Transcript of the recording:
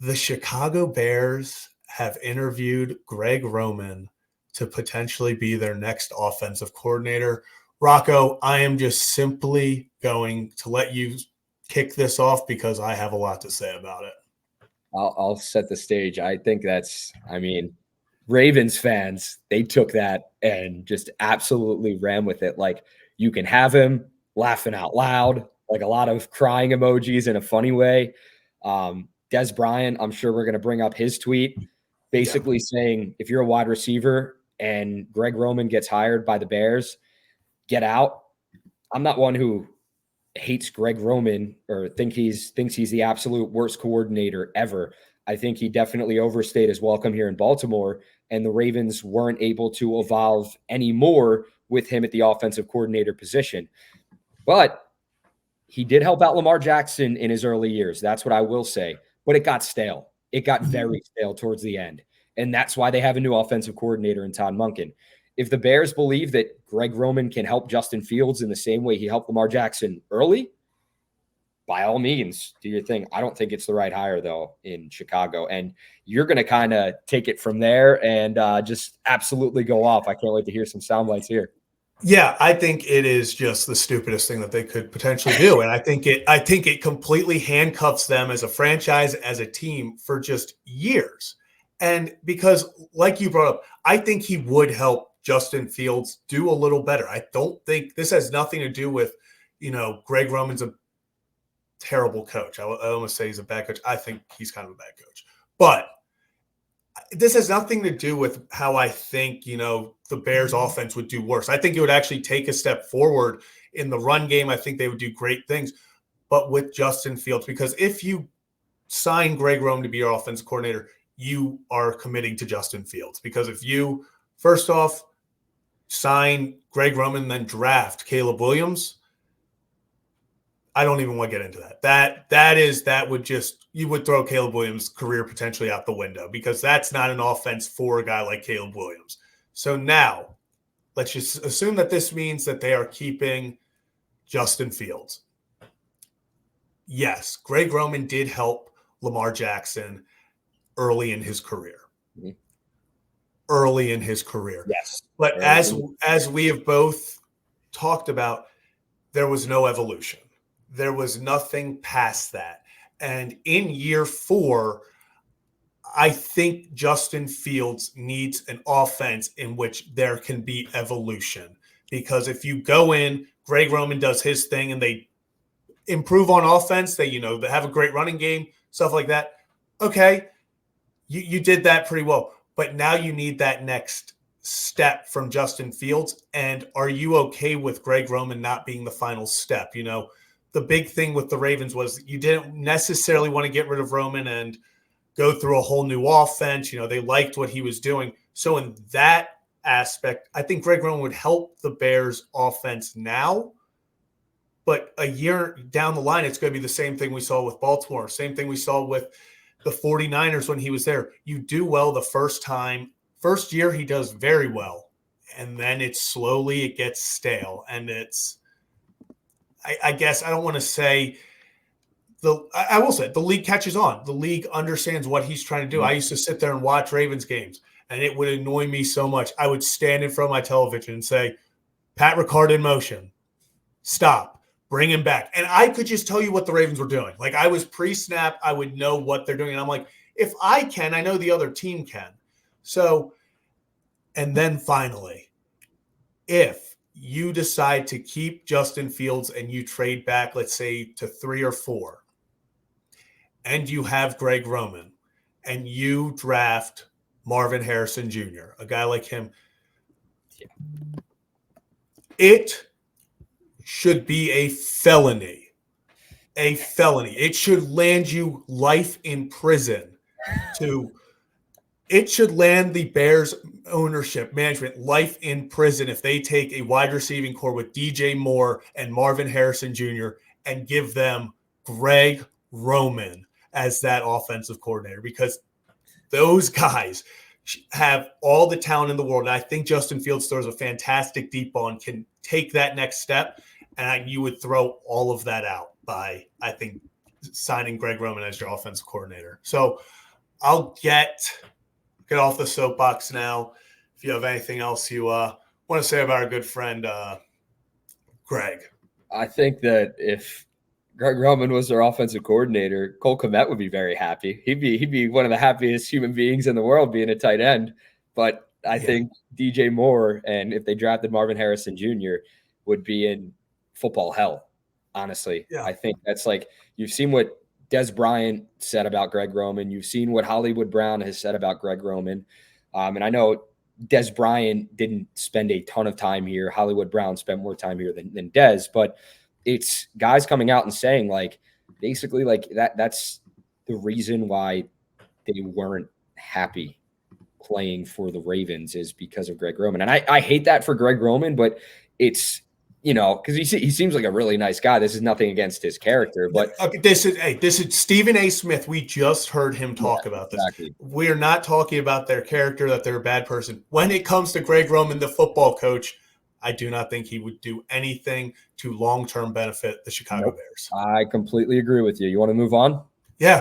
The Chicago Bears have interviewed Greg Roman to potentially be their next offensive coordinator. Rocco, I am just simply going to let you kick this off because I have a lot to say about it. I'll set the stage. I think Ravens fans, they took that and just absolutely ran with it. Like, you can have him laughing out loud, like a lot of crying emojis in a funny way. Dez Bryant, I'm sure we're going to bring up his tweet, basically saying, if you're a wide receiver and Greg Roman gets hired by the Bears, get out. I'm not one who hates Greg Roman or thinks he's the absolute worst coordinator ever. I think he definitely overstayed his welcome here in Baltimore, and the Ravens weren't able to evolve anymore with him at the offensive coordinator position. But he did help out Lamar Jackson in his early years. That's what I will say. But it got stale. It got very stale towards the end. And that's why they have a new offensive coordinator in Todd Monken. If the Bears believe that Greg Roman can help Justin Fields in the same way he helped Lamar Jackson early, by all means, do your thing. I don't think it's the right hire, though, in Chicago. And you're going to kind of take it from there and just absolutely go off. I can't wait to hear some sound bites here. Yeah, I think it is just the stupidest thing that they could potentially do. And I think it completely handcuffs them as a franchise, as a team for just years. And because, like you brought up, I think he would help Justin Fields do a little better. I don't think this has nothing to do with, Greg Roman's a terrible coach. I almost say he's a bad coach. I think he's kind of a bad coach. But this has nothing to do with how I think, the Bears offense would do worse. I think it would actually take a step forward in the run game. I think they would do great things, but with Justin Fields, because if you sign Greg Roman to be your offense coordinator, you are committing to Justin Fields. Because if you, first off, sign Greg Roman and then draft Caleb Williams, I don't even want to get into that. You would throw Caleb Williams' career potentially out the window, because that's not an offense for a guy like Caleb Williams. So now let's just assume that this means that they are keeping Justin Fields. Yes, Greg Roman did help Lamar Jackson early in his career. Mm-hmm. Early in his career. Yes. But as we have both talked about, there was no evolution. There was nothing past that. And in year 4, I think Justin Fields needs an offense in which there can be evolution. Because if you go in, Greg Roman does his thing and they improve on offense, they have a great running game, stuff like that. Okay, you did that pretty well. But now you need that next step from Justin Fields. And are you okay with Greg Roman not being the final step? The big thing with the Ravens was you didn't necessarily want to get rid of Roman and go through a whole new offense. They liked what he was doing. So in that aspect, I think Greg Roman would help the Bears offense now. But a year down the line, it's going to be the same thing we saw with Baltimore. Same thing we saw with the 49ers when he was there. You do well the first time. First year, he does very well. And then it gets stale. And I guess I don't want to say I will say the league catches on. The league understands what he's trying to do. I used to sit there and watch Ravens games, and it would annoy me so much. I would stand in front of my television and say, Pat Ricard in motion. Stop. Bring him back. And I could just tell you what the Ravens were doing. Like, I was pre-snap. I would know what they're doing. And I'm like, if I can, I know the other team can. So, and then finally, if you decide to keep Justin Fields and you trade back, let's say, to 3 or 4, and you have Greg Roman, and you draft Marvin Harrison Jr., a guy like him, it should be a felony. A felony. It should land you life in prison. It should land the Bears ownership, management, life in prison if they take a wide receiving core with DJ Moore and Marvin Harrison Jr. and give them Greg Roman as that offensive coordinator, because those guys have all the talent in the world. And I think Justin Fields throws a fantastic deep ball and can take that next step. And you would throw all of that out by, I think, signing Greg Roman as your offensive coordinator. So I'll get off the soapbox now. If you have anything else you want to say about our good friend Greg. I think that if Greg Roman was their offensive coordinator, Cole Kmet would be very happy. He'd be one of the happiest human beings in the world being a tight end. But I think DJ Moore, and if they drafted Marvin Harrison Jr., would be in football hell, honestly. Yeah. I think that's like, you've seen what Dez Bryant said about Greg Roman. You've seen what Hollywood Brown has said about Greg Roman. And I know Dez Bryant didn't spend a ton of time here. Hollywood Brown spent more time here than Dez, but it's guys coming out and saying, like, basically, like, that's the reason why they weren't happy playing for the Ravens, is because of Greg Roman. And I hate that for Greg Roman, but it's, you know, because he seems like a really nice guy. This is nothing against his character, but okay, this is Stephen A. Smith. We just heard him talk about this. Exactly. We are not talking about their character, that they're a bad person. When it comes to Greg Roman, the football coach, I do not think he would do anything to long-term benefit the Chicago Bears. I completely agree with you. You want to move on?